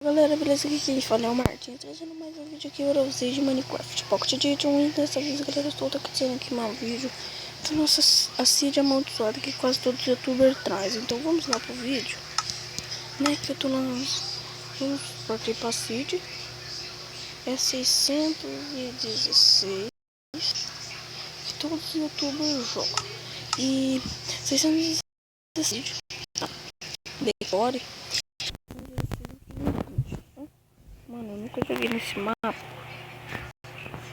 Galera, beleza? Aqui quem fala é o Martin, trazendo mais um vídeo aqui para vocês de Minecraft Pocket Edition. E dessa vez, galera, eu estou trazendo aqui um vídeo da nossa a seed amaldiçoada que quase todos os youtubers trazem. Então vamos lá pro vídeo, né? Que eu tô vamos partir pra seed. É 616 que todos os youtubers jogam. E 616 decore. Mano, eu nunca joguei nesse mapa.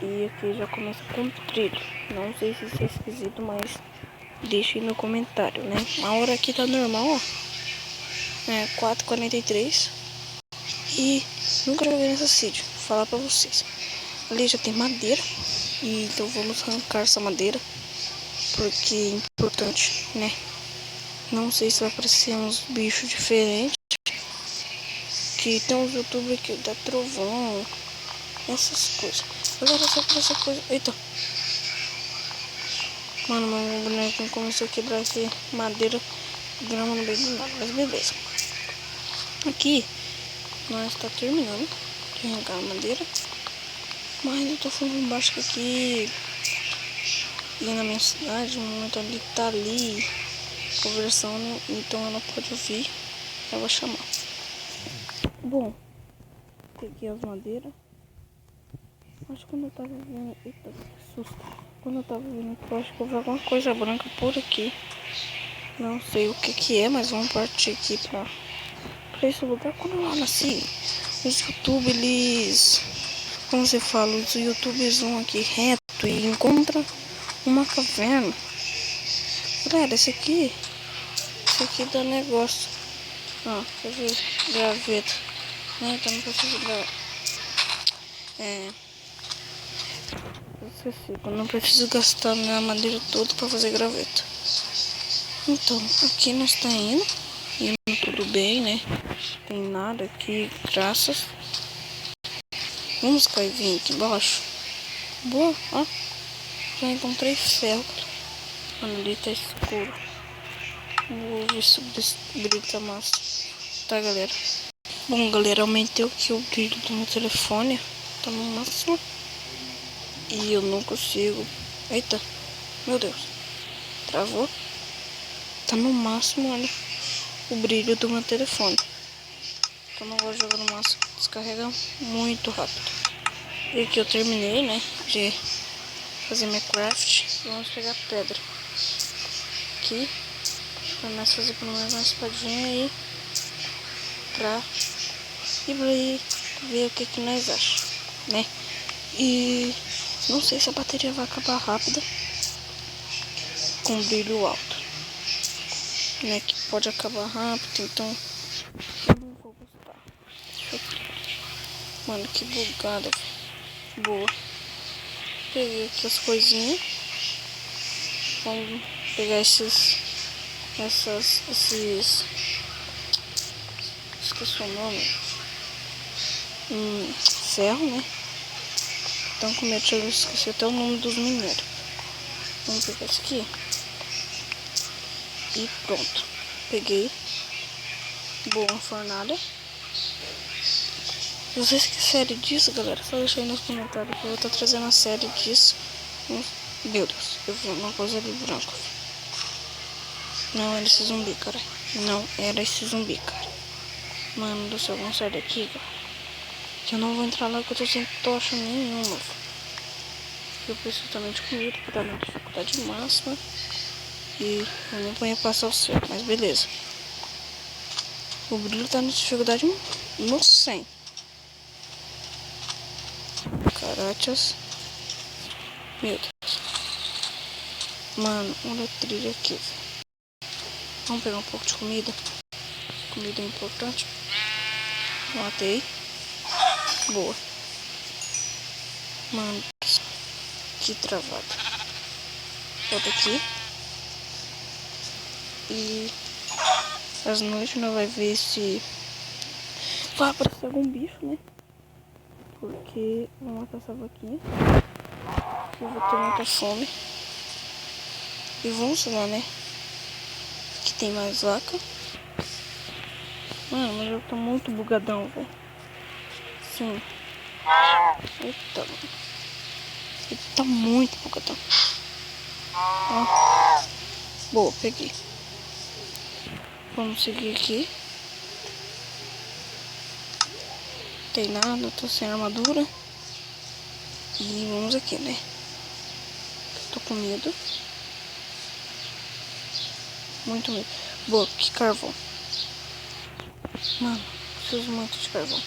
E aqui já começa com trilho. Não sei se isso é esquisito, mas deixe no comentário, né? A hora aqui tá normal, ó. É 4h43. E nunca joguei nessa seed. Vou falar pra vocês. Ali já tem madeira. E então vamos arrancar essa madeira. Porque é importante, né? Não sei se vai aparecer uns bichos diferentes. Que tem uns youtubers que dá trovão. Essas coisas. Agora só pra essa coisa. Eita. Mano, meu bonequinho começou a quebrar aqui madeira, grama no meio do nada, mas beleza. Aqui, nós tá terminando de arrancar a madeira. Mas eu tô falando embaixo que aqui, e na minha cidade, o momento ali tá ali, conversando, então ela pode ouvir, eu vou chamar. Bom, peguei as madeiras. Acho que quando eu tava vendo... Eita, que susto. Quando eu tava vendo aqui, eu acho que eu vi alguma coisa branca por aqui. Não sei o que que é, mas vamos partir aqui pra esse lugar. Quando eu nasci, os youtubers, eles... Como você fala, os youtubers vão aqui reto e encontram uma caverna. Galera, esse aqui dá negócio. Ó, quer ver? Graveta. Né, então não preciso gravar. Eu não preciso gastar minha madeira toda para fazer graveta. Então, aqui nós tá indo tudo bem, né? Tem nada aqui, graças. Vamos cair vir aqui embaixo. Boa, ó. Já encontrei ferro. Mano, ali tá escuro. Vou ver se o brilho tá massa. Tá, galera? Bom, galera, aumentei aqui o brilho do meu telefone. Tá no máximo. E eu não consigo. Eita, meu Deus. Travou. Tá no máximo, olha, o brilho do meu telefone. Então não vou jogar no máximo. Descarrega muito rápido. E aqui eu terminei, né, de fazer minha craft. Vamos pegar pedra. Aqui. Pra nós fazer pelo menos uma espadinha aí. Pra ir ver o que nós achamos, né. E... não sei se a bateria vai acabar rápido com brilho alto, né? Que pode acabar rápido, então eu não vou gostar. Deixa eu... Mano, que bugada. Boa. Peguei aqui as coisinhas. Vamos pegar esses... esqueci o nome. Ferro, né? Então, como eu esqueci até o nome dos mineiros. Vamos pegar esse aqui. E pronto. Peguei. Boa fornalha. Se vocês querem série disso, galera, só deixa aí nos comentários que eu vou estar trazendo a série disso. Meu Deus, eu vi uma coisa ali branca. Não era esse zumbi, cara. Não era esse zumbi, cara. Mano do céu, vamos sair daqui, cara. Que eu não vou entrar lá porque eu tô sem tocha nenhuma. Eu preciso também de comida pra dar minha dificuldade máxima. E eu não vou passar o céu, mas beleza. O brilho tá na dificuldade no 100. Carachas. Meu Deus. Mano, olha a trilha aqui. Vamos pegar um pouco de comida. Comida é importante. Matei. Boa. Mano, que travado. Volta aqui. E às noites nós vai ver se vai aparecer algum bicho, né? Porque eu vou matar essa vaquinha. Eu vou ter muita fome. E vamos lá, né? Que tem mais vaca. Mano, mas eu tô muito bugadão, velho. assim. Eita, mano. Ele tá muito pocotão. Ó. Boa, peguei. Vamos seguir aqui. Não tem nada, tô sem armadura. E vamos aqui, né? Tô com medo. Muito medo. Boa, que carvão. Mano, preciso muito de carvão.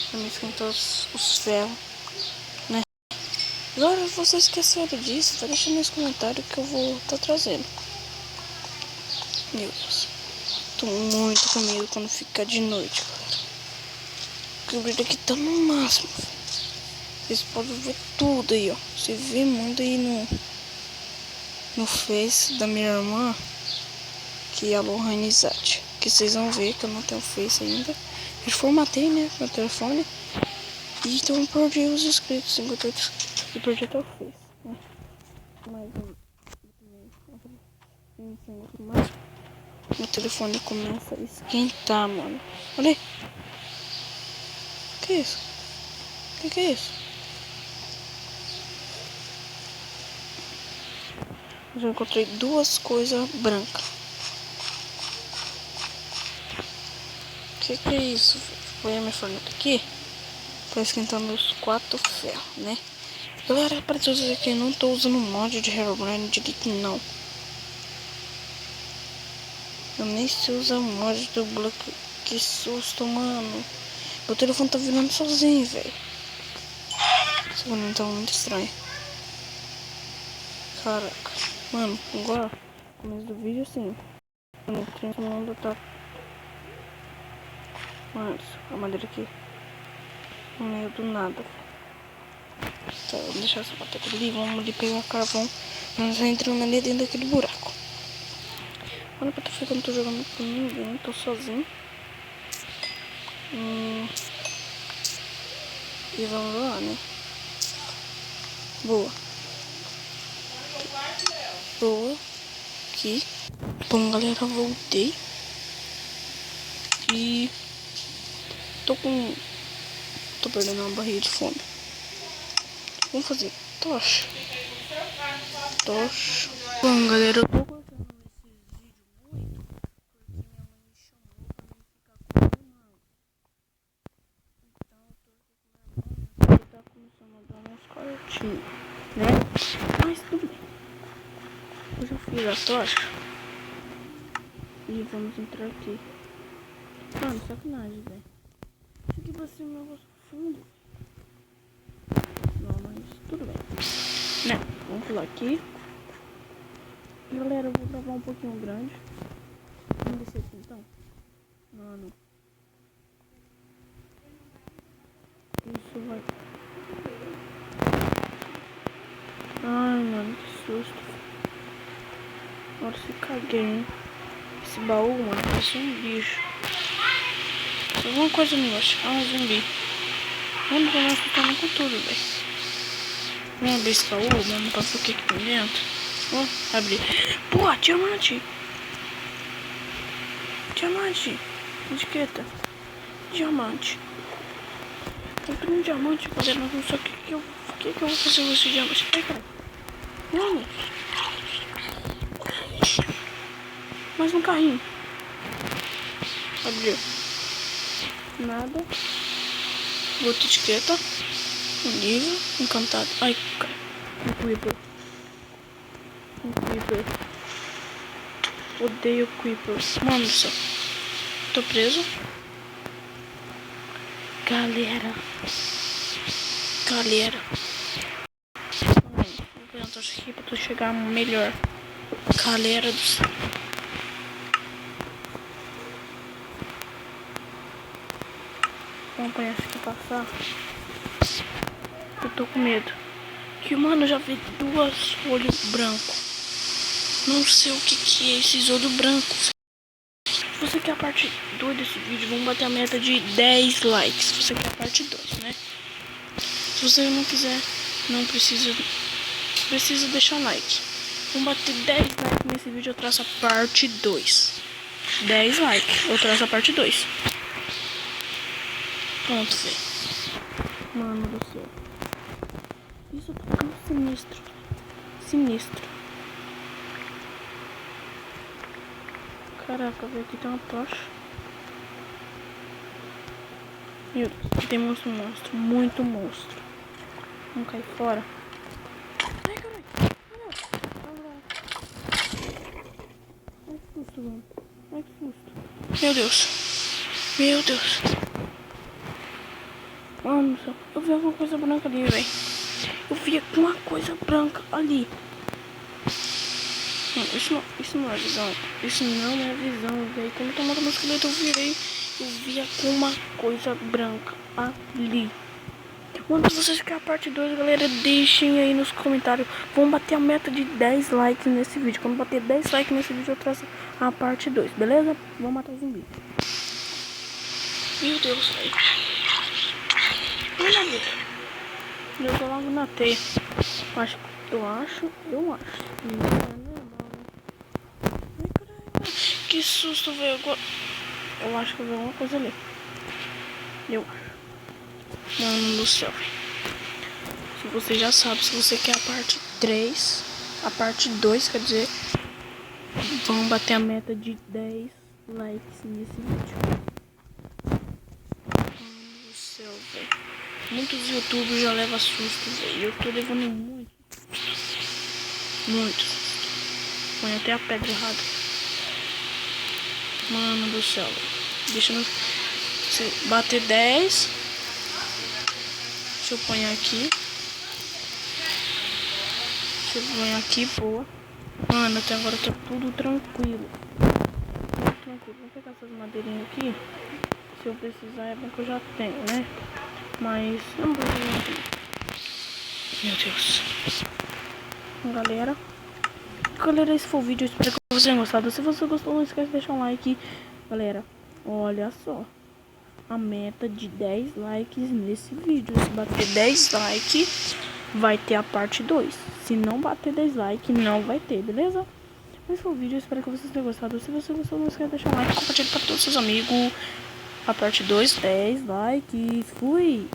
Pra me esquentar os ferros, né? Agora, se você esqueceu disso, vai deixar nos comentários que eu vou estar trazendo. Meu Deus. Tô muito com medo quando fica de noite, galera. Porque o brilho aqui tá no máximo. Vocês podem ver tudo aí, ó. Você vê muito aí no Face da minha irmã, que é a Lohane Zat. Que vocês vão ver que eu não tenho Face ainda. Eu formatei, né, meu telefone. E então eu perdi os inscritos, 58 inscritos. E perdi até o Face, né? Mais meu telefone começa a esquentar, mano. Olha aí. Que é isso? Que é isso? Eu já encontrei duas coisas brancas. Que é isso? Põe a minha forneta aqui pra esquentar meus 4 ferros, né? Galera, para todos aqui, eu não tô usando mod de Herobrine direito, não. Eu nem sei usar mod do Black. Que susto, mano. Meu telefone tá virando sozinho, velho. Esse barulho tá muito estranho. Caraca. Mano, agora, no começo do vídeo, assim. Quando eu entrei nesse mundo, tá. Mano, a madeira aqui. No meio do nada. Tá, vamos deixar essa bateria ali. Vamos ali pegar carvão. Nós entrando ali dentro daquele buraco. Olha pra tu ver que eu não tô jogando com ninguém. Tô sozinho. E vamos lá, né? Boa. Boa. Aqui. Bom, galera, voltei. E tô perdendo uma barriga de fome. Vamos fazer tocha. Tocha. Bom, galera, eu tô gostando desse vídeo muito. Porque minha mãe me chamou pra mim ficar com o irmão. Então eu tô aqui com o meu irmão. Ele tá começando a dar uns cortinhos, né? Mas tudo bem. Eu já fiz a tocha. E vamos entrar aqui. Mano, sacanagem, velho. Isso aqui vai ser um negócio fundo. Não, mas tudo bem. Né? Vamos pular aqui. Galera, eu vou gravar um pouquinho grande. Vamos descer aqui então. Mano. Isso vai. Ai, mano, que susto. Agora se caguei, hein? Esse baú, mano, parece um bicho. Alguma coisa me gosta. Ah, um zumbi. Mano, tô me assustando com tudo, velho. Vamos abrir esse baú, mano, pra ver o que tem dentro. Ó, abrir. Pô, diamante! Diamante! Etiqueta. Diamante. Eu tenho um diamante, galera, mas não sei o que eu vou fazer com esse diamante. Ai, cara. Mano. Mais um carrinho. Abriu. Nada. Outra etiqueta. Um livro. Encantado. Ai, cara. Um creeper. Um creeper. Odeio creepers. Mano do céu. Tô preso. Galera. Vou pegar uma tocha aqui pra tu chegar melhor. Galera do céu. Vamos apanhar essa aqui passar. Eu tô com medo. Que, mano, eu já vi 2 olhos brancos. Não sei o que é esses olhos brancos. Se você quer a parte 2 desse vídeo, vamos bater a meta de 10 likes. Se você quer a parte 2, né? Se você não quiser, não precisa deixar like. Vamos bater 10 likes nesse vídeo, eu traço a parte 2. 10 likes, eu traço a parte 2. Pronto, velho. Mano do céu. Isso tá ficando sinistro. Sinistro. Caraca, velho, aqui tem uma tocha. Meu Deus, aqui tem monstro. Muito monstro. Vamos cair fora. Ai, caralho. Ai, que susto, mano. Ai, que susto. Meu Deus. Meu Deus. Mano do céu. Eu vi alguma coisa branca ali, velho. Eu vi uma coisa branca ali. Mano, isso não é visão. Isso não é visão, velho. Quando eu tomava mosquileta, eu vi alguma coisa branca ali. Mano, se vocês querem a parte 2, galera, deixem aí nos comentários. Vamos bater a meta de 10 likes nesse vídeo. Quando bater 10 likes nesse vídeo, eu traço a parte 2, beleza? Vamos matar o zumbi. Meu Deus, velho. Olha, Vitor. Eu tô logo na teia. Eu acho. Que susto, velho. Eu acho que eu vi alguma coisa ali. Eu acho. Mano do céu, velho. Se você já sabe, se você quer a parte 3, a parte 2, quer dizer, vamos bater a meta de 10 likes nesse vídeo. Mano do céu, velho. Muitos youtubers já levam susto, velho. Eu tô levando muito. Muito. Põe até a pedra errada. Mano do céu, velho. Deixa eu bater 10. Deixa eu pôr aqui. Boa. Mano, até agora tá tudo tranquilo. Vou pegar essas madeirinhas aqui. Se eu precisar, é bom que eu já tenho, né? Mas não vou fazer aqui. Meu Deus. Galera, esse foi o vídeo. Eu espero que vocês tenham gostado. Se você gostou, não esquece de deixar um like. Galera, olha só. A meta de 10 likes nesse vídeo. Se bater 10 likes, vai ter a parte 2. Se não bater 10 likes, não vai ter, beleza? Esse foi o vídeo, eu espero que vocês tenham gostado. Se você gostou, não esquece de deixar um like, compartilhar para todos os seus amigos. A parte 2, 10 likes. Fui!